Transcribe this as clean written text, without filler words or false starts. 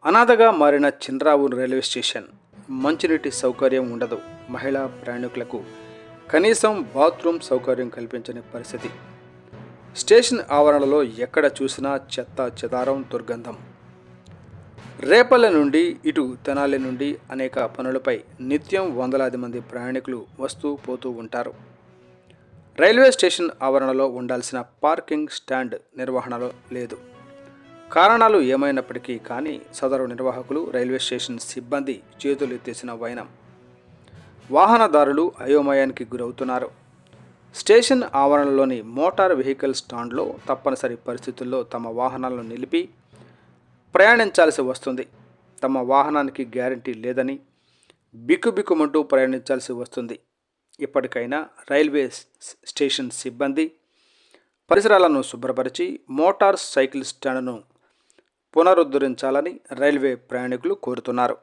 అనాథగా మారిన చిన్రావు railway station. మంచినీటి సౌకర్యం ఉండదు. మహిళా ప్రయాణికులకు కనీసం బాత్రూమ్ సౌకర్యం కల్పించని పరిస్థితి. స్టేషన్ ఆవరణలో ఎక్కడ చూసినా చెత్త చెదారం, దుర్గంధం. రేపల్లె నుండి ఇటు తెనాలి నుండి అనేక పనులపై నిత్యం వందలాది మంది ప్రయాణికులు వస్తూ పోతూ ఉంటారు. రైల్వే స్టేషన్ ఆవరణలో ఉండాల్సిన పార్కింగ్ స్టాండ్ నిర్వహణలో లేదు. కారణాలు ఏమైనప్పటికీ కానీ సదరు నిర్వాహకులు, రైల్వే స్టేషన్ సిబ్బంది చేతులెత్తేసిన వైనం. వాహనదారులు అయోమయానికి గురవుతున్నారు. స్టేషన్ ఆవరణలోని మోటార్ వెహికల్ స్టాండ్లో తప్పనిసరి పరిస్థితుల్లో తమ వాహనాలను నిలిపి ప్రయాణించాల్సి వస్తుంది. తమ వాహనానికి గ్యారంటీ లేదని బిక్కుబిక్కుమంటూ ప్రయాణించాల్సి వస్తుంది. ఇప్పటికైనా రైల్వే స్టేషన్ సిబ్బంది పరిసరాలను శుభ్రపరిచి మోటార్ సైకిల్ స్టాండ్ను పునరుద్ధరించాలని రైల్వే ప్రయాణికులు కోరుతున్నారు.